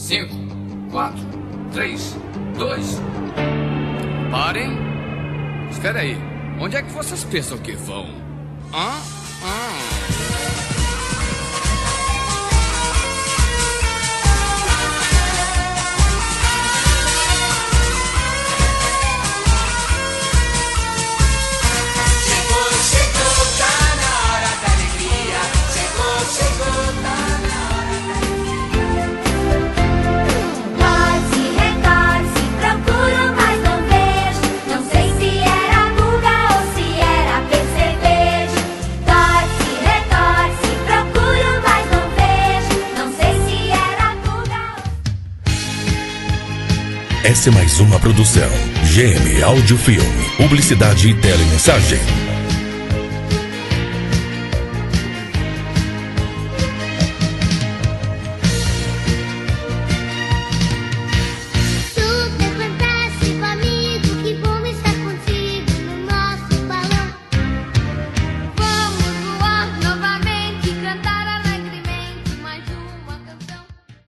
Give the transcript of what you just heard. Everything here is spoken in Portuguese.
5, 4, 3, 2. Parem. Espera aí. Onde é que vocês pensam que vão? Essa é mais uma produção GM Audiofilme, publicidade e telemensagem.